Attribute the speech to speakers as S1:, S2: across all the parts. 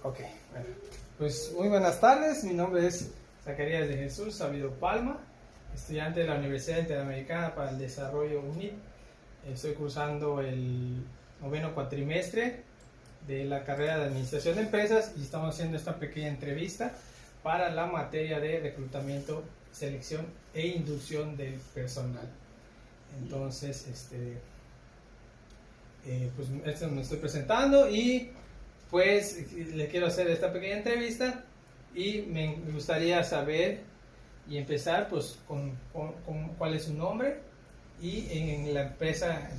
S1: Ok, bueno, pues muy buenas tardes, mi nombre es Zacarías de Jesús Sabido Palma, estudiante de la Universidad Interamericana para el Desarrollo UNIT. Estoy cursando el 9º cuatrimestre de la carrera de Administración de Empresas y estamos haciendo esta pequeña entrevista para la materia de reclutamiento, selección e inducción del personal. Entonces, pues esto me estoy presentando y pues le quiero hacer esta pequeña entrevista y me gustaría saber y empezar pues con cuál es su nombre y en la empresa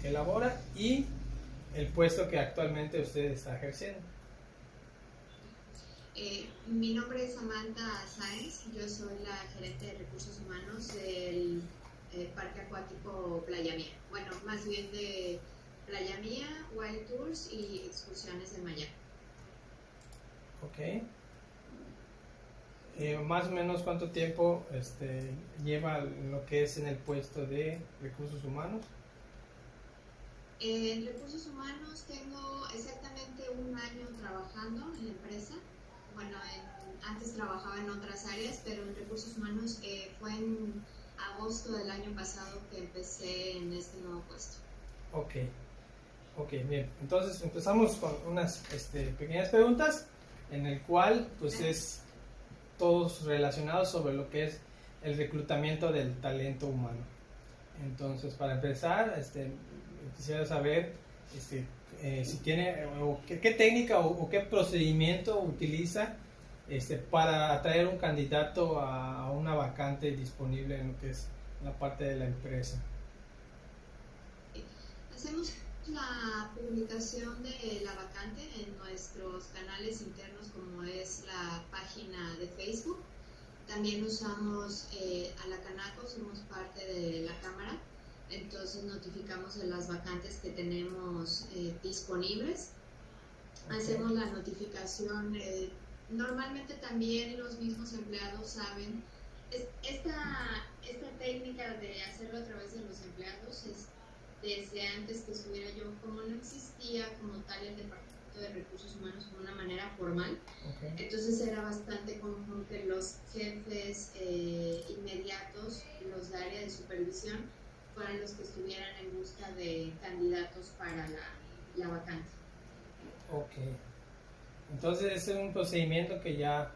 S1: que labora y el puesto que actualmente usted está ejerciendo.
S2: Mi nombre es Samantha Sáenz, yo soy la gerente de recursos humanos del Parque Acuático Playa Mía. Bueno, más bien de Playa Mía, Wild Tours y excursiones en Miami.
S1: Ok. Más o menos cuánto tiempo lleva lo que es en el puesto de recursos humanos.
S2: En recursos humanos tengo exactamente un año trabajando en la empresa. Bueno, antes trabajaba en otras áreas, pero en recursos humanos fue en agosto del año pasado que empecé en este nuevo puesto.
S1: Ok, bien. Entonces empezamos con unas pequeñas preguntas en el cual pues es todos relacionados sobre lo que es el reclutamiento del talento humano. Entonces, para empezar, quisiera saber si tiene o qué técnica o qué procedimiento utiliza para atraer un candidato a una vacante disponible en lo que es la parte de la empresa.
S2: Hacemos la publicación de la vacante en nuestros canales internos, como es la página de Facebook. También usamos a la Canaco, somos parte de la cámara, entonces notificamos de las vacantes que tenemos disponibles. Okay. Hacemos la notificación, normalmente también los mismos empleados saben. Esta técnica de hacerlo a través de los empleados es desde antes que estuviera yo, como no existía como tal el departamento de recursos humanos como una manera formal. Okay. Entonces era bastante común que los jefes inmediatos, los de área de supervisión, fueran los que estuvieran en busca de candidatos para la vacante.
S1: Ok, entonces ese es un procedimiento que ya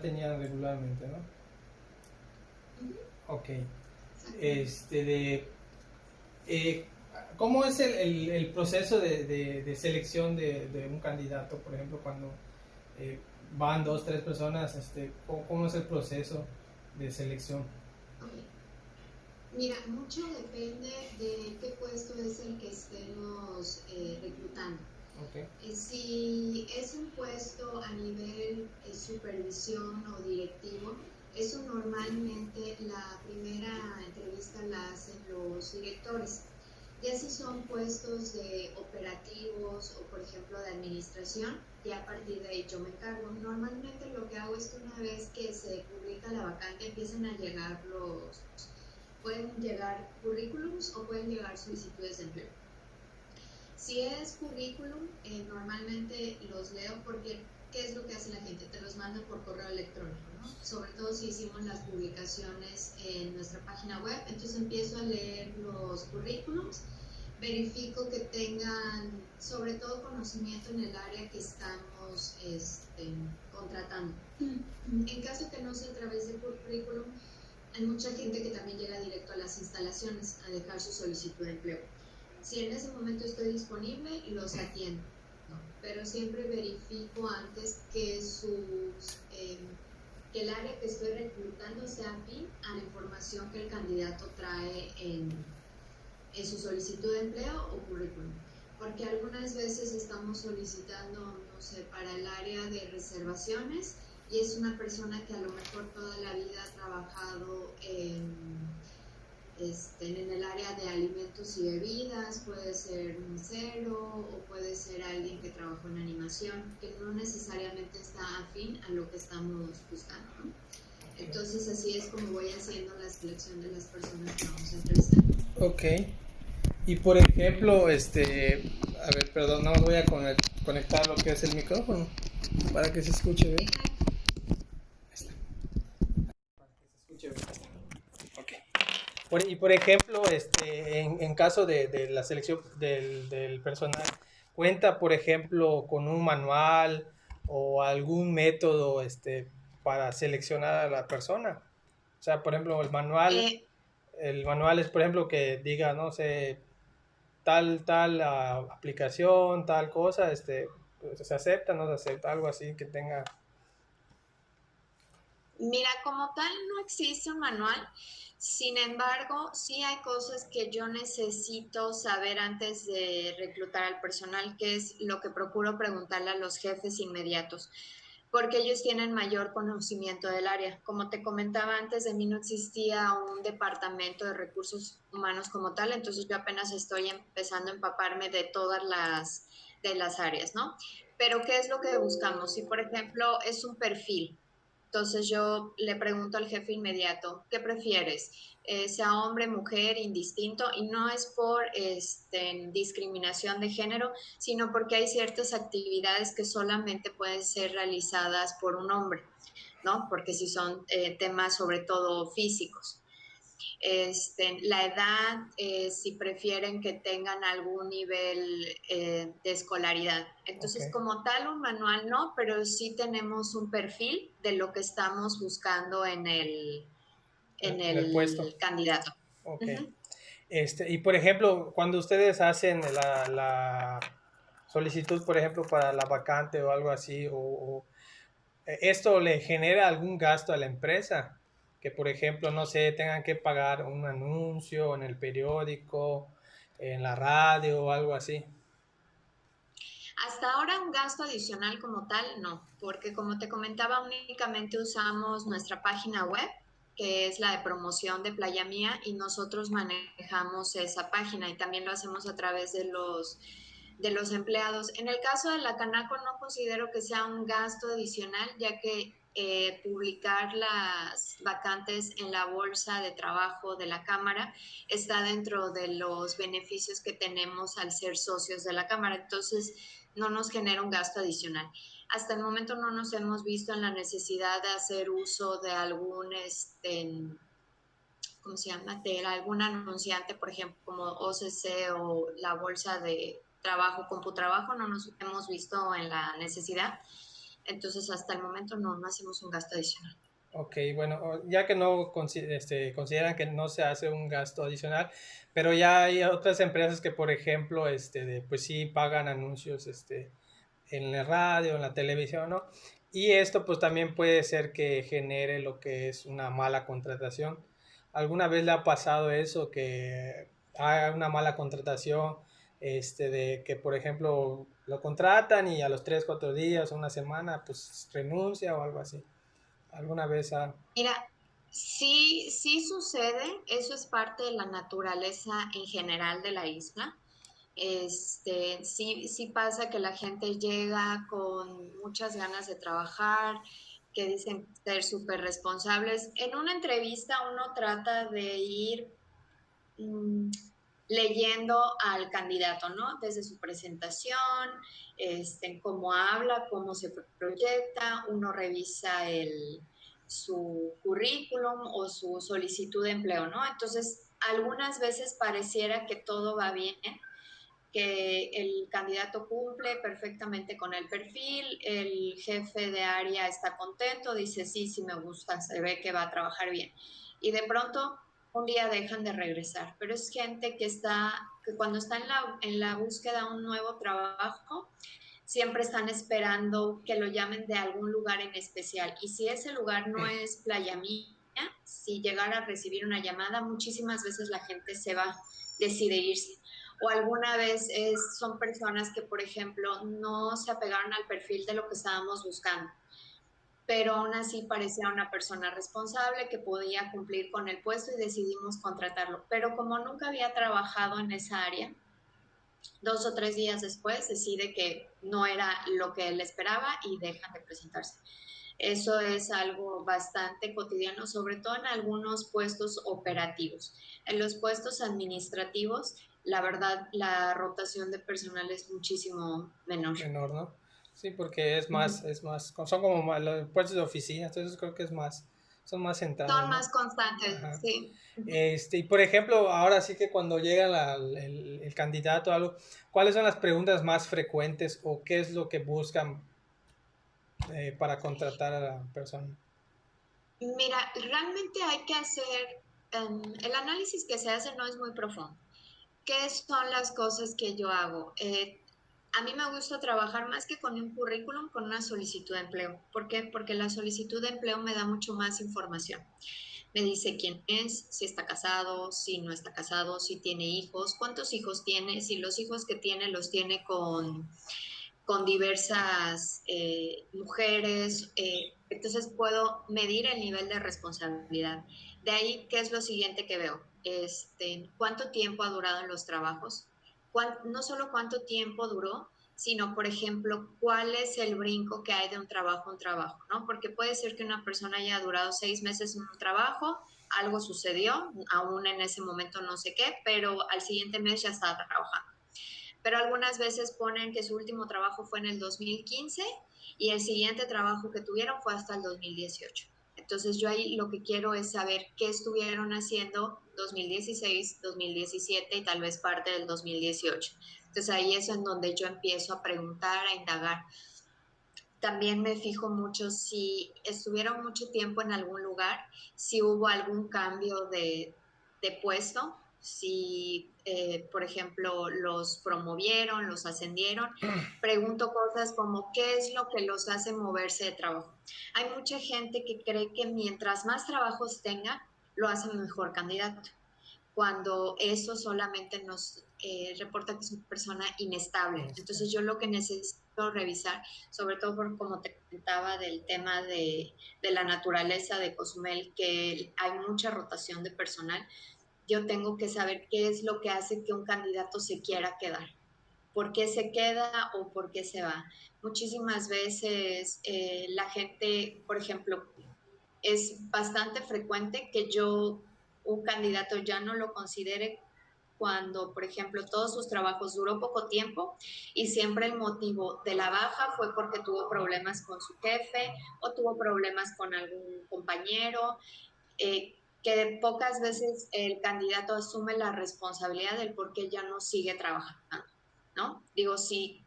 S1: tenían regularmente, ¿no? Uh-huh. Ok, ¿cómo es el proceso de selección de un candidato? Por ejemplo, cuando van 2, 3 personas, ¿cómo es el proceso de selección?
S2: Okay. Mira, mucho depende de qué puesto es el que estemos reclutando.
S1: Okay.
S2: Si es un puesto a nivel supervisión o directivo, eso normalmente la primera entrevista la hacen los directores. Ya si son puestos de operativos o por ejemplo de administración, ya a partir de ahí yo me encargo. Normalmente lo que hago es que una vez que se publica la vacante empiezan a llegar pueden llegar currículums o pueden llegar solicitudes de empleo. Si es currículum, normalmente los leo porque ¿qué es lo que hace la gente? Te los manda por correo electrónico, ¿no? Sobre todo si hicimos las publicaciones en nuestra página web, entonces empiezo a leer los currículums, verifico que tengan sobre todo conocimiento en el área que estamos contratando. En caso que no sea a través del currículum, hay mucha gente que también llega directo a las instalaciones a dejar su solicitud de empleo. Si en ese momento estoy disponible, los atiendo, ¿no? Pero siempre verifico antes que que el área que estoy reclutando sea afín a la información que el candidato trae en su solicitud de empleo o currículum. Porque algunas veces estamos solicitando, no sé, para el área de reservaciones y es una persona que a lo mejor toda la vida ha trabajado en el área de alimentos y bebidas, puede ser mesero o puede ser alguien que trabajó en animación, que no necesariamente está afín a lo que estamos buscando, ¿no? Entonces así es como voy haciendo la selección de las personas que vamos a entrevistar.
S1: Ok, Y por ejemplo, a ver, perdón, no voy a conectar lo que es el micrófono para que se escuche bien. Ahí está. Para que se escuche bien. Ok. Y por ejemplo, en caso de la selección del personal, cuenta, por ejemplo, con un manual o algún método, para seleccionar a la persona. O sea, por ejemplo,
S2: Eh,
S1: el manual es, por ejemplo, que diga, no sé, tal aplicación, tal cosa, pues, se acepta, no se acepta, algo así que tenga.
S2: Mira, como tal no existe un manual, sin embargo, sí hay cosas que yo necesito saber antes de reclutar al personal, que es lo que procuro preguntarle a los jefes inmediatos, porque ellos tienen mayor conocimiento del área. Como te comentaba antes, de mí no existía un departamento de recursos humanos como tal, entonces yo apenas estoy empezando a empaparme de las áreas, ¿no? Pero ¿qué es lo que buscamos? Si, por ejemplo, es un perfil. Entonces yo le pregunto al jefe inmediato, ¿qué prefieres? Sea hombre, mujer, indistinto, y no es por discriminación de género, sino porque hay ciertas actividades que solamente pueden ser realizadas por un hombre, ¿no? Porque si son temas sobre todo físicos. La edad, si prefieren que tengan algún nivel de escolaridad.
S1: Ok,
S2: Entonces, como tal, un manual no, pero sí tenemos un perfil de lo que estamos buscando en
S1: en el puesto.
S2: el candidato.
S1: Ok.
S2: Uh-huh.
S1: Y por ejemplo, cuando ustedes hacen la solicitud, por ejemplo, para la vacante o algo así, esto le genera algún gasto a la empresa, que por ejemplo, no sé, tengan que pagar un anuncio en el periódico, en la radio o algo así.
S2: Hasta ahora un gasto adicional como tal, no, porque como te comentaba, únicamente usamos nuestra página web, que es la de promoción de Playa Mía, y nosotros manejamos esa página y también lo hacemos a través de los empleados. En el caso de la Canaco no considero que sea un gasto adicional, ya que publicar las vacantes en la bolsa de trabajo de la Cámara está dentro de los beneficios que tenemos al ser socios de la Cámara. Entonces, no nos genera un gasto adicional. Hasta el momento no nos hemos visto en la necesidad de hacer uso de algún, ¿cómo se llama? De algún anunciante, por ejemplo, como OCC o la bolsa de trabajo, CompuTrabajo, no nos hemos visto en la necesidad. Entonces, hasta el momento no hacemos un gasto adicional.
S1: Ok, bueno, ya que no consideran que no se hace un gasto adicional, pero ya hay otras empresas que, por ejemplo, pues sí pagan anuncios, en la radio, en la televisión, ¿no? Y esto pues también puede ser que genere lo que es una mala contratación. ¿Alguna vez le ha pasado eso, que hay una mala contratación, de que por ejemplo lo contratan y a los 3 4 días, una semana, pues renuncia o algo así? ¿Alguna vez ha...
S2: Mira, sí, sí sucede, eso es parte de la naturaleza en general de la isla. Sí, sí pasa que la gente llega con muchas ganas de trabajar, que dicen ser súper responsables. En una entrevista uno trata de ir mm, leyendo al candidato, ¿no? Desde su presentación, cómo habla, cómo se proyecta, uno revisa su currículum o su solicitud de empleo, ¿no? Entonces, algunas veces pareciera que todo va bien, que el candidato cumple perfectamente con el perfil, el jefe de área está contento, dice, sí, sí me gusta, se ve que va a trabajar bien. Y de pronto un día dejan de regresar, pero es gente que cuando está en la búsqueda de un nuevo trabajo, siempre están esperando que lo llamen de algún lugar en especial. Y si ese lugar no es Playa Mía, si llegara a recibir una llamada, muchísimas veces la gente se va, decide irse. O alguna vez son personas que, por ejemplo, no se apegaron al perfil de lo que estábamos buscando, pero aún así parecía una persona responsable que podía cumplir con el puesto y decidimos contratarlo. Pero como nunca había trabajado en esa área, 2 o 3 días después decide que no era lo que él esperaba y dejan de presentarse. Eso es algo bastante cotidiano, sobre todo en algunos puestos operativos. En los puestos administrativos, la verdad la rotación de personal es muchísimo menor.
S1: Menor, ¿no? Sí, porque
S2: Ujú.
S1: son como los puestos de oficina, entonces creo que son más centrados,
S2: Son
S1: ¿no?
S2: más constantes,
S1: Ajá.
S2: sí.
S1: Y por ejemplo, ahora sí que cuando llega el candidato a algo, ¿cuáles son las preguntas más frecuentes o qué es lo que buscan para contratar a la persona?
S2: Mira, realmente hay que hacer, el análisis que se hace no es muy profundo. ¿Qué son las cosas que yo hago? A mí me gusta trabajar más que con un currículum, con una solicitud de empleo. ¿Por qué? Porque la solicitud de empleo me da mucho más información. Me dice quién es, si está casado, si no está casado, si tiene hijos, cuántos hijos tiene, si los hijos que tiene los tiene con diversas mujeres. Entonces puedo medir el nivel de responsabilidad. De ahí, ¿qué es lo siguiente que veo? ¿Cuánto tiempo ha durado en los trabajos? No solo cuánto tiempo duró, sino, por ejemplo, cuál es el brinco que hay de un trabajo a un trabajo, ¿no? Porque puede ser que una persona haya durado 6 meses en un trabajo, algo sucedió, aún en ese momento no sé qué, pero al siguiente mes ya estaba trabajando. Pero algunas veces ponen que su último trabajo fue en el 2015 y el siguiente trabajo que tuvieron fue hasta el 2018. Entonces yo ahí lo que quiero es saber qué estuvieron haciendo 2016, 2017 y tal vez parte del 2018. Entonces ahí es en donde yo empiezo a preguntar, a indagar. También me fijo mucho si estuvieron mucho tiempo en algún lugar, si hubo algún cambio de puesto, si, por ejemplo, los promovieron, los ascendieron. Pregunto cosas como, ¿qué es lo que los hace moverse de trabajo? Hay mucha gente que cree que mientras más trabajos tenga, lo hace mejor candidato cuando eso solamente nos reporta que es una persona inestable. Entonces yo lo que necesito revisar, sobre todo por como te comentaba del tema de la naturaleza de Cozumel, que hay mucha rotación de personal, yo tengo que saber qué es lo que hace que un candidato se quiera quedar. ¿Por qué se queda o por qué se va? Muchísimas veces la gente, por ejemplo, es bastante frecuente que un candidato ya no lo considere cuando, por ejemplo, todos sus trabajos duró poco tiempo y siempre el motivo de la baja fue porque tuvo problemas con su jefe o tuvo problemas con algún compañero, que pocas veces el candidato asume la responsabilidad del por qué ya no sigue trabajando, ¿no? Digo, si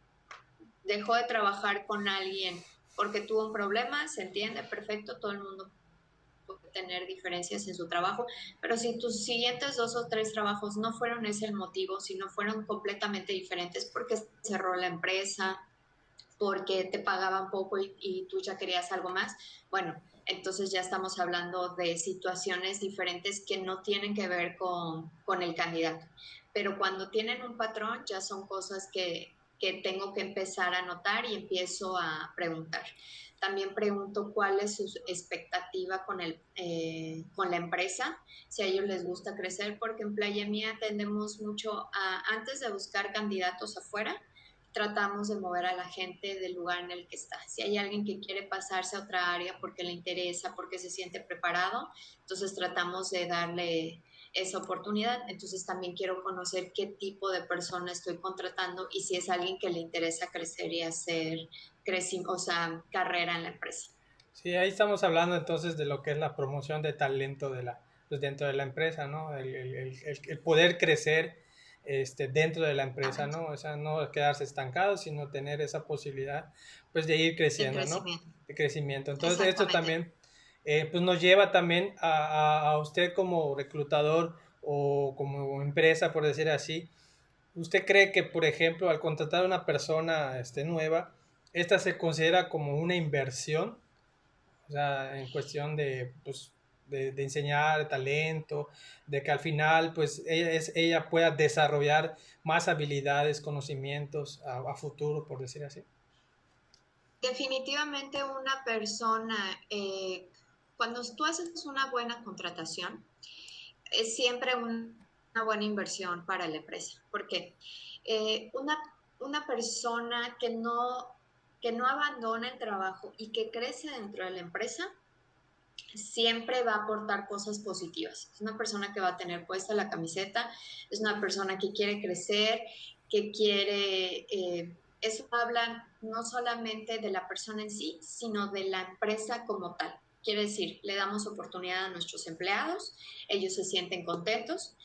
S2: dejó de trabajar con alguien porque tuvo un problema, se entiende, perfecto, todo el mundo puede tener diferencias en su trabajo, pero si tus siguientes 2 o 3 trabajos no fueron ese el motivo, sino fueron completamente diferentes porque cerró la empresa, porque te pagaban poco y tú ya querías algo más, bueno, entonces ya estamos hablando de situaciones diferentes que no tienen que ver con el candidato. Pero cuando tienen un patrón, ya son cosas que tengo que empezar a notar y empiezo a preguntar. También pregunto cuál es su expectativa con la empresa, si a ellos les gusta crecer, porque en Playa Mía tendemos mucho a, antes de buscar candidatos afuera, tratamos de mover a la gente del lugar en el que está. Si hay alguien que quiere pasarse a otra área porque le interesa, porque se siente preparado, entonces tratamos de darle esa oportunidad. Entonces también quiero conocer qué tipo de persona estoy contratando y si es alguien que le interesa crecer y hacer o sea, carrera en la empresa.
S1: Sí, ahí estamos hablando entonces de lo que es la promoción de talento pues dentro de la empresa, ¿no? El poder crecer dentro de la empresa, ¿no? O sea, no quedarse estancado, sino tener esa posibilidad, pues, de ir
S2: De
S1: creciendo, ¿no?
S2: crecimiento.
S1: De crecimiento. Entonces, esto
S2: Exactamente.
S1: también, pues, nos lleva también a usted como reclutador o como empresa, por decir así. ¿Usted cree que, por ejemplo, al contratar a una persona, nueva, esta se considera como una inversión? O sea, en cuestión de, pues, de enseñar talento, de que al final, pues, ella pueda desarrollar más habilidades, conocimientos a futuro, por decir así.
S2: Definitivamente una persona, cuando tú haces una buena contratación, es siempre una buena inversión para la empresa, porque una persona que no abandona el trabajo y que crece dentro de la empresa,
S3: siempre va a aportar cosas positivas. Es una persona que va a tener puesta la camiseta, es una persona que quiere crecer, que quiere... eso habla no solamente de la persona en sí, sino de la empresa como tal. Quiere decir, le damos oportunidad a nuestros empleados, ellos se sienten contentos,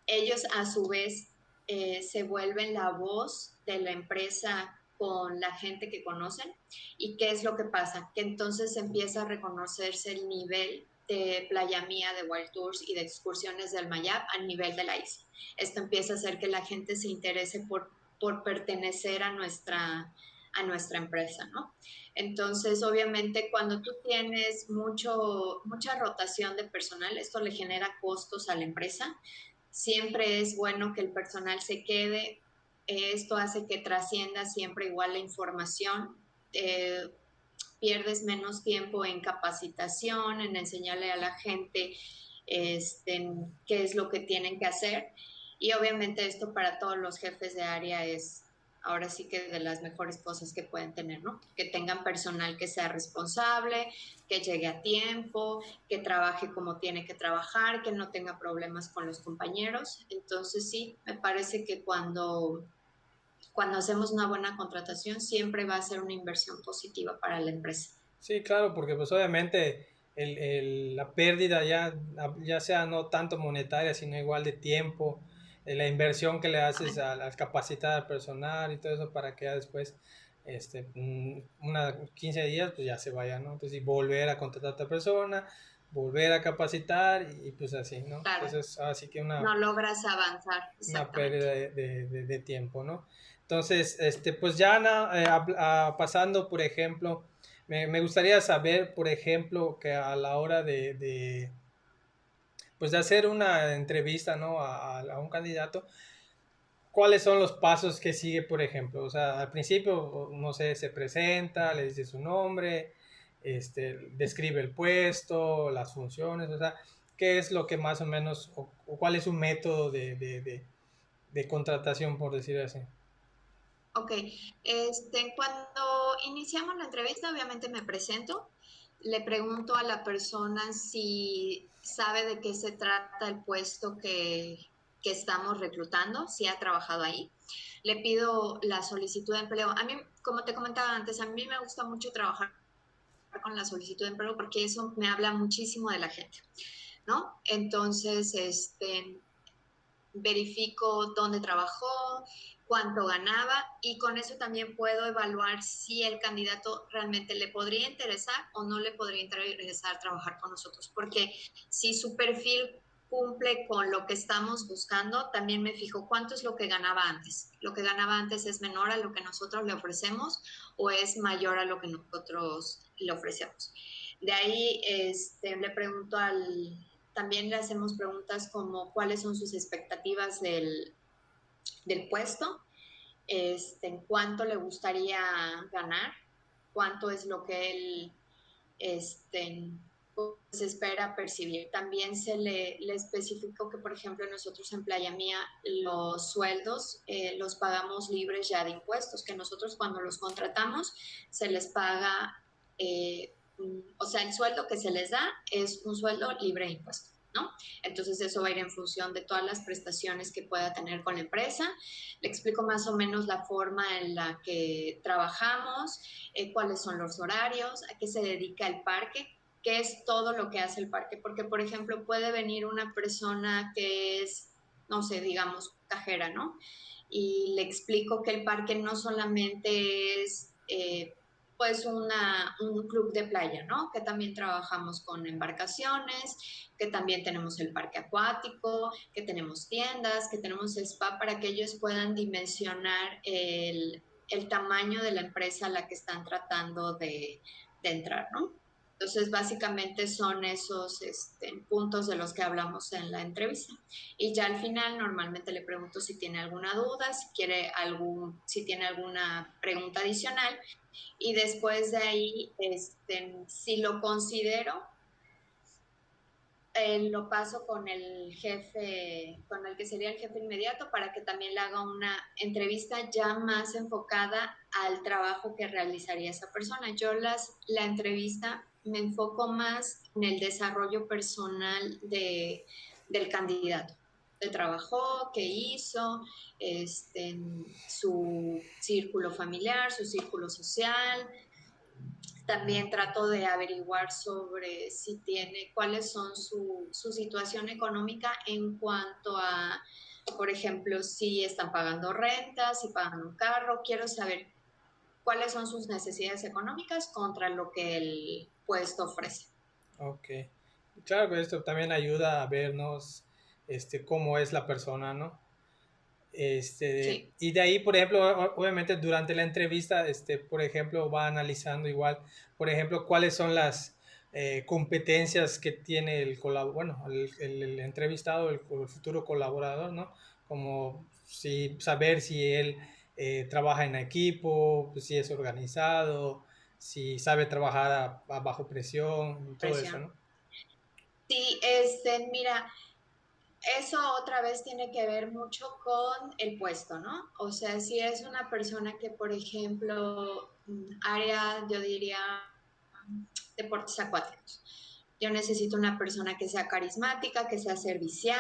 S3: ellos a su vez se vuelven la voz de la empresa con la gente que conocen. ¿Y qué es lo que pasa? Que entonces empieza a reconocerse el nivel de Playa Mía, de Wild Tours y de excursiones del Mayab a nivel de la isla. Esto empieza a hacer que la gente se interese por pertenecer a nuestra empresa, ¿no? Entonces, obviamente, cuando tú tienes mucha rotación de personal, esto le genera costos a la empresa. Siempre es bueno que el personal se quede. Esto hace que trascienda siempre igual la información. Eh, Pierdes menos tiempo en capacitación, en enseñarle a la gente qué es lo que tienen que hacer. Y obviamente esto para todos los jefes de área es ahora sí que de las mejores cosas que pueden tener, ¿no? Que tengan personal que sea responsable, que llegue a tiempo, que trabaje como tiene que trabajar, que no tenga problemas con los compañeros. Entonces sí, me parece que cuando hacemos una buena contratación siempre va a ser una inversión positiva para la empresa.
S1: Sí, claro, porque pues obviamente la pérdida ya sea no tanto monetaria, sino igual de tiempo, la inversión que le haces al capacitar al personal y todo eso para que ya después, 15 días, pues ya se vaya, ¿no? Entonces, y volver a contratar a otra persona, volver a capacitar y pues así, ¿no?
S3: Claro,
S1: Entonces, así que
S3: no logras avanzar,
S1: una
S3: exactamente.
S1: pérdida de tiempo, ¿no? Entonces, pues ya pasando, por ejemplo, me gustaría saber, por ejemplo, que a la hora pues de hacer una entrevista, ¿no? A un candidato, ¿cuáles son los pasos que sigue, por ejemplo? O sea, al principio, no sé, se presenta, le dice su nombre, describe el puesto, las funciones, o sea, ¿qué es lo que más o menos, o cuál es su método de contratación, por decir así?
S3: Ok, cuando iniciamos la entrevista, obviamente me presento, le pregunto a la persona si sabe de qué se trata el puesto que estamos reclutando, si ha trabajado ahí. Le pido la solicitud de empleo. A mí, como te comentaba antes, a mí me gusta mucho trabajar con la solicitud de empleo porque eso me habla muchísimo de la gente, ¿no? Entonces, verifico dónde trabajó, cuánto ganaba y con eso también puedo evaluar si el candidato realmente le podría interesar o no le podría interesar trabajar con nosotros. Porque si su perfil cumple con lo que estamos buscando, también me fijo cuánto es lo que ganaba antes. Lo que ganaba antes es menor a lo que nosotros le ofrecemos o es mayor a lo que nosotros le ofrecemos. De ahí le pregunto también le hacemos preguntas como cuáles son sus expectativas del puesto, en cuánto le gustaría ganar, cuánto es lo que él pues, espera percibir. También le especificó que, por ejemplo, nosotros en Playa Mía los sueldos los pagamos libres ya de impuestos, que nosotros cuando los contratamos se les paga, o sea, el sueldo que se les da es un sueldo libre de impuestos. ¿No? Entonces eso va a ir en función de todas las prestaciones que pueda tener con la empresa. Le explico más o menos la forma en la que trabajamos, cuáles son los horarios, a qué se dedica el parque, qué es todo lo que hace el parque. Porque, por ejemplo, puede venir una persona que es, no sé, digamos, cajera, ¿no? Y le explico que el parque no solamente es pues un club de playa, ¿no? Que también trabajamos con embarcaciones, que también tenemos el parque acuático, que tenemos tiendas, que tenemos spa para que ellos puedan dimensionar el tamaño de la empresa a la que están tratando de entrar, ¿no? Entonces, básicamente son esos puntos de los que hablamos en la entrevista. Y ya al final, normalmente le pregunto si tiene alguna duda, si tiene alguna pregunta adicional. Y después de ahí, si lo considero, lo paso con el jefe, con el que sería el jefe inmediato, para que también le haga una entrevista ya más enfocada al trabajo que realizaría esa persona. La entrevista me enfoco más en el desarrollo personal del candidato. De trabajó, qué hizo, su círculo familiar, su círculo social. También trato de averiguar sobre si tiene, cuáles son su situación económica en cuanto a, por ejemplo, si están pagando renta, si pagan un carro. Quiero saber cuáles son sus necesidades económicas contra lo que el puesto ofrece.
S1: Ok. Claro que esto también ayuda a vernos cómo es la persona, ¿no?
S3: Sí.
S1: Y de ahí, por ejemplo, obviamente durante la entrevista, por ejemplo, va analizando igual, por ejemplo, cuáles son las competencias que tiene bueno, el entrevistado, el futuro colaborador, ¿no? Como si saber si él trabaja en equipo, pues, si es organizado, si sabe trabajar a bajo presión, todo eso,
S3: Presión.
S1: ¿no?
S3: Sí, mira, eso otra vez tiene que ver mucho con el puesto, ¿no? O sea, si es una persona que, por ejemplo, área, yo diría, deportes acuáticos. Yo necesito una persona que sea carismática, que sea servicial,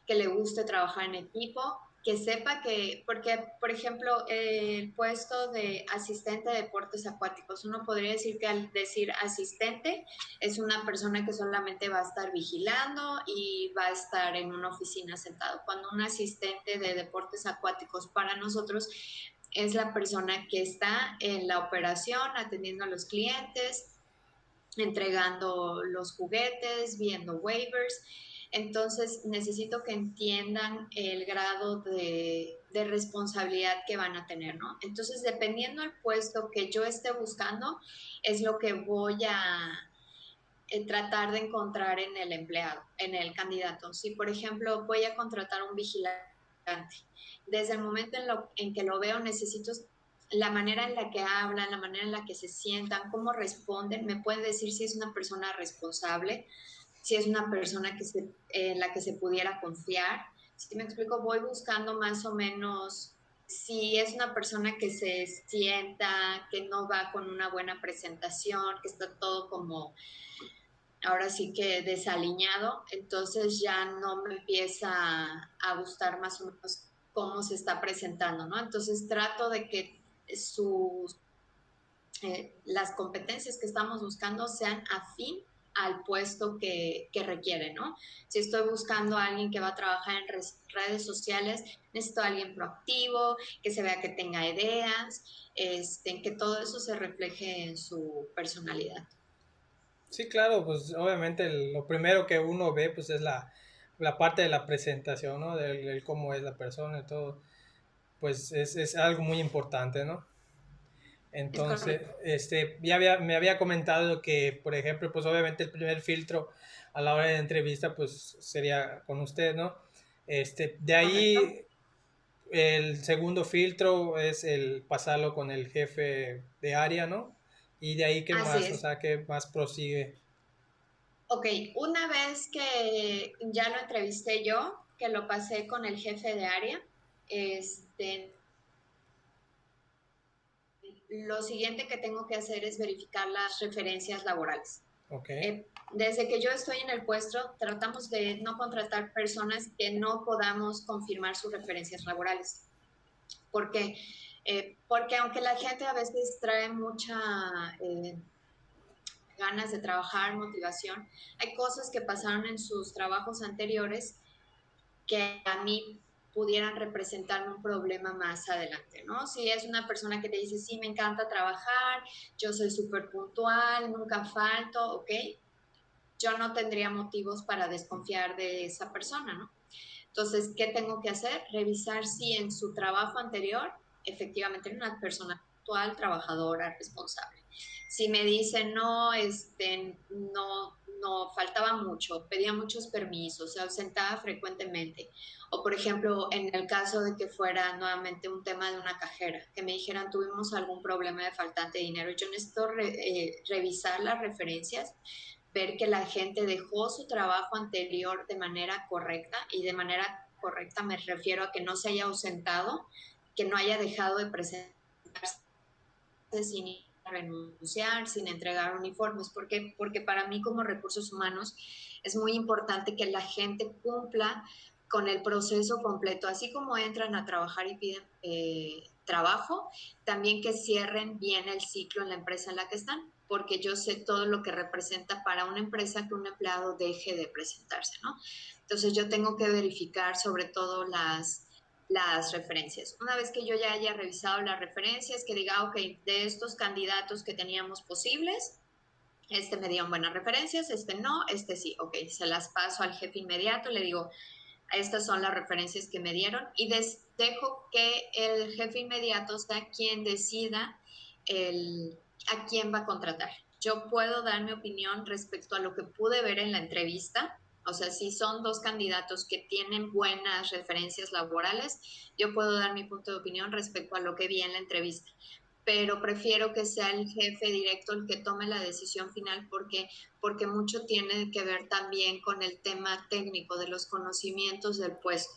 S3: que le guste trabajar en equipo, que sepa que, porque, por ejemplo, el puesto de asistente de deportes acuáticos, uno podría decir que al decir asistente es una persona que solamente va a estar vigilando y va a estar en una oficina sentado. Cuando un asistente de deportes acuáticos para nosotros es la persona que está en la operación, atendiendo a los clientes, entregando los juguetes, viendo waivers. Entonces necesito que entiendan el grado de responsabilidad que van a tener, ¿no? Entonces, dependiendo del puesto que yo esté buscando, es lo que voy a tratar de encontrar en el empleado, en el candidato. Si, por ejemplo, voy a contratar un vigilante, desde el momento en que lo veo, necesito la manera en la que hablan, la manera en la que se sientan, cómo responden. Me puede decir si es una persona responsable, si es una persona en la que se pudiera confiar. Si me explico, voy buscando más o menos si es una persona que se sienta, que no va con una buena presentación, que está todo como ahora sí que desaliñado, entonces ya no me empieza a gustar más o menos cómo se está presentando, ¿no? Entonces trato de que sus, las competencias que estamos buscando sean afín al puesto que requiere, ¿no? Si estoy buscando a alguien que va a trabajar en redes sociales, necesito a alguien proactivo, que se vea que tenga ideas, que todo eso se refleje en su personalidad.
S1: Sí, claro, pues obviamente lo primero que uno ve pues es la parte de la presentación, ¿no? Del cómo es la persona y todo, pues es algo muy importante, ¿no?
S3: Es
S1: Entonces,
S3: correcto.
S1: me había comentado que, por ejemplo, pues obviamente el primer filtro a la hora de entrevista pues sería con usted, ¿no? De
S3: Correcto.
S1: ahí el segundo filtro es el pasarlo con el jefe de área, ¿no? Y de ahí, ¿qué
S3: Así
S1: más? O
S3: es.
S1: sea, ¿qué más prosigue?
S3: Ok, una vez que ya lo entrevisté yo, que lo pasé con el jefe de área, este, lo siguiente que tengo que hacer es verificar las referencias laborales.
S1: Ok.
S3: Desde que yo estoy en el puesto, tratamos de no contratar personas que no podamos confirmar sus referencias laborales. ¿Por qué? Porque aunque la gente a veces trae mucha ganas de trabajar, motivación, hay cosas que pasaron en sus trabajos anteriores que a mí pudieran representarme un problema más adelante, ¿no? Si es una persona que te dice, sí, me encanta trabajar, yo soy súper puntual, nunca falto, ¿ok? Yo no tendría motivos para desconfiar de esa persona, ¿no? Entonces, ¿qué tengo que hacer? Revisar si en su trabajo anterior efectivamente era una persona puntual, trabajadora, responsable. Si me dicen, no, no, faltaba mucho, pedía muchos permisos, se ausentaba frecuentemente. O, por ejemplo, en el caso de que fuera nuevamente un tema de una cajera, que me dijeran, tuvimos algún problema de faltante de dinero, yo necesito revisar las referencias ver que la gente dejó su trabajo anterior de manera correcta, y de manera correcta me refiero a que no se haya ausentado, que no haya dejado de presentarse sin renunciar, sin entregar uniformes, porque para mí como recursos humanos es muy importante que la gente cumpla con el proceso completo, así como entran a trabajar y piden trabajo, también que cierren bien el ciclo en la empresa en la que están, porque yo sé todo lo que representa para una empresa que un empleado deje de presentarse, ¿no? Entonces yo tengo que verificar sobre todo las referencias. Una vez que yo ya haya revisado las referencias, que diga, ok, de estos candidatos que teníamos posibles, este me dieron buenas referencias, este no, este sí, ok, se las paso al jefe inmediato, le digo, estas son las referencias que me dieron, y dejo que el jefe inmediato sea quien decida a quién va a contratar. Yo puedo dar mi opinión respecto a lo que pude ver en la entrevista. O sea, si son dos candidatos que tienen buenas referencias laborales, yo puedo dar mi punto de opinión respecto a lo que vi en la entrevista, pero prefiero que sea el jefe directo el que tome la decisión final, porque mucho tiene que ver también con el tema técnico de los conocimientos del puesto.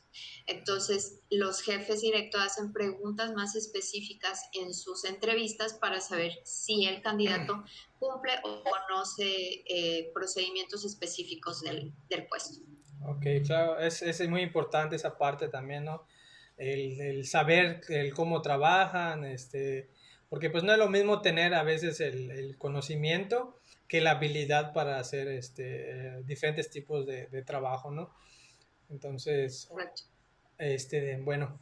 S3: Entonces, los jefes directos hacen preguntas más específicas en sus entrevistas para saber si el candidato cumple o conoce procedimientos específicos del puesto.
S1: Ok, claro, es muy importante esa parte también, ¿no? El saber el cómo trabajan, porque pues no es lo mismo tener a veces el conocimiento que la habilidad para hacer diferentes tipos de trabajo, ¿no? Entonces,
S3: Correcto.
S1: bueno,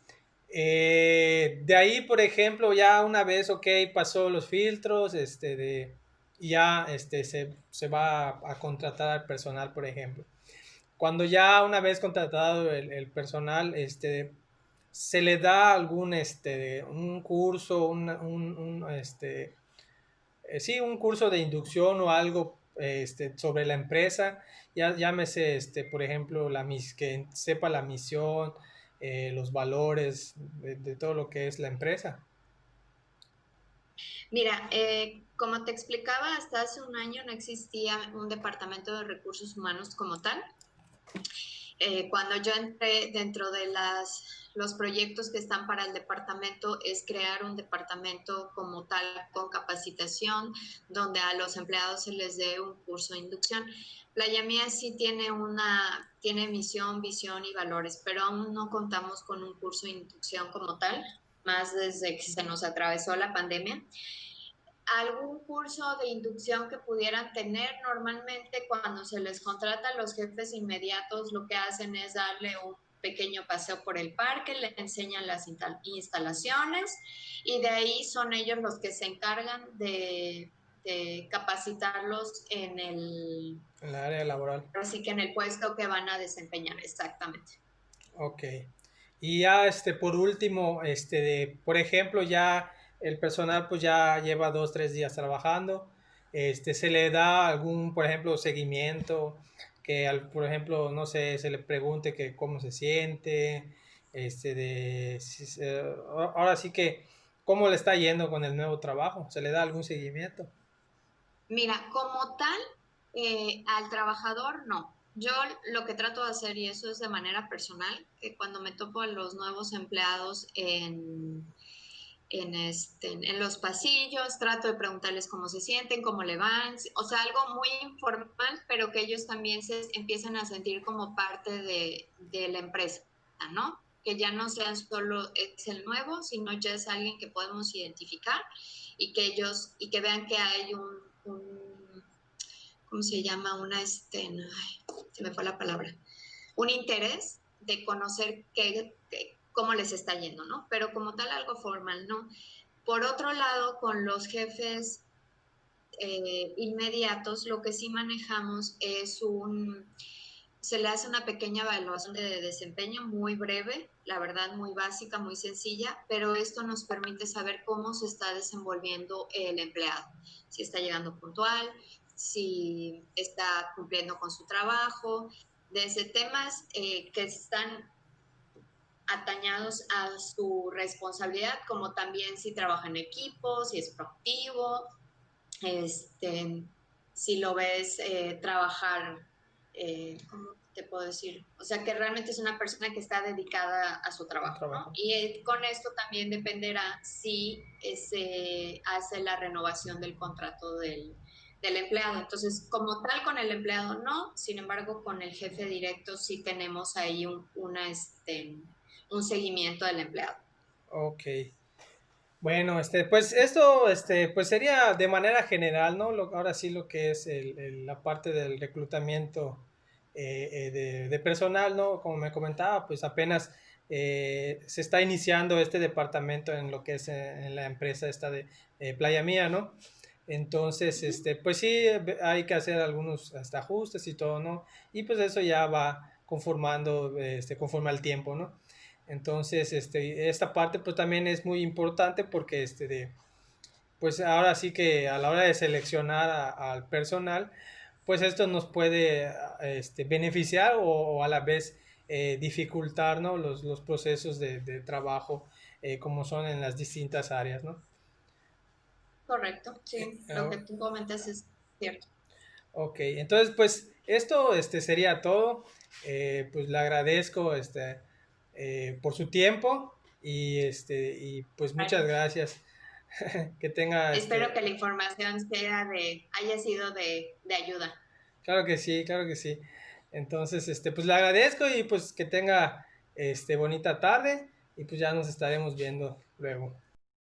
S1: de ahí, por ejemplo, ya una vez, ok, pasó los filtros, y ya se va a contratar al personal, por ejemplo. Cuando ya una vez contratado el personal, se le da algún, un curso, sí, un curso de inducción o algo, sobre la empresa, ya llámese, por ejemplo, que sepa la misión, los valores de todo lo que es la empresa.
S3: Mira, como te explicaba, hasta hace un año no existía un departamento de recursos humanos como tal. Cuando yo entré dentro de los proyectos que están para el departamento, es crear un departamento como tal con capacitación, donde a los empleados se les dé un curso de inducción. Playa Mía sí tiene misión, visión y valores, pero aún no contamos con un curso de inducción como tal, más desde que se nos atravesó la pandemia. Algún curso de inducción que pudieran tener. Normalmente cuando se les contrata a los jefes inmediatos, lo que hacen es darle un pequeño paseo por el parque, le enseñan las instalaciones, y de ahí son ellos los que se encargan de capacitarlos
S1: En la área laboral.
S3: así que en el puesto que van a desempeñar exactamente.
S1: Ok. Y ya, por último, por ejemplo, ya el personal pues ya lleva 2, 3 días trabajando, se le da algún, por ejemplo, seguimiento, por ejemplo, no sé, se le pregunte que cómo se siente, ahora sí que, cómo le está yendo con el nuevo trabajo, se le da algún seguimiento.
S3: Mira, como tal, al trabajador no. Yo lo que trato de hacer, y eso es de manera personal, que cuando me topo a los nuevos empleados en los pasillos, trato de preguntarles cómo se sienten, cómo le van, o sea, algo muy informal, pero que ellos también se empiecen a sentir como parte de la empresa, ¿no? Que ya no sean solo es el nuevo, sino ya es alguien que podemos identificar, y que vean que hay ¿cómo se llama? Se me fue la palabra, un interés de conocer cómo les está yendo, ¿no? Pero como tal, algo formal, ¿no? Por otro lado, con los jefes inmediatos, lo que sí manejamos es se le hace una pequeña evaluación de desempeño muy breve, la verdad muy básica, muy sencilla, pero esto nos permite saber cómo se está desenvolviendo el empleado, si está llegando puntual, si está cumpliendo con su trabajo, desde temas que están atañados a su responsabilidad, como también si trabaja en equipo, si es proactivo, este, si lo ves trabajar, ¿cómo te puedo decir? O sea, que realmente es una persona que está dedicada a su
S1: Un
S3: trabajo, ¿no?
S1: trabajo.
S3: Y con esto también dependerá si se hace la renovación del contrato del empleado. Entonces, como tal con el empleado no, sin embargo, con el jefe directo sí tenemos ahí un seguimiento del empleado.
S1: Ok. Bueno, pues esto, pues sería de manera general, ¿no? Ahora sí lo que es la parte del reclutamiento de personal, ¿no? Como me comentaba, pues apenas se está iniciando este departamento en lo que es en la empresa esta de Playa Mía, ¿no? Entonces, pues sí, hay que hacer algunos hasta ajustes y todo, ¿no? Y pues eso ya va conformando, conforme al tiempo, ¿no? Entonces, esta parte pues también es muy importante porque pues ahora sí que a la hora de seleccionar al personal, pues esto nos puede beneficiar o a la vez dificultar, ¿no? los procesos de trabajo como son en las distintas áreas, ¿no?
S3: Correcto, sí, lo que
S1: Ah,
S3: tú comentas es cierto.
S1: ok, entonces pues esto sería todo. Pues le agradezco por su tiempo y pues muchas
S3: Gracias.
S1: gracias. Que tenga
S3: Espero que la información haya sido de ayuda.
S1: claro que sí, claro que sí. Entonces, pues le agradezco y pues que tenga bonita tarde y pues ya nos estaremos viendo luego.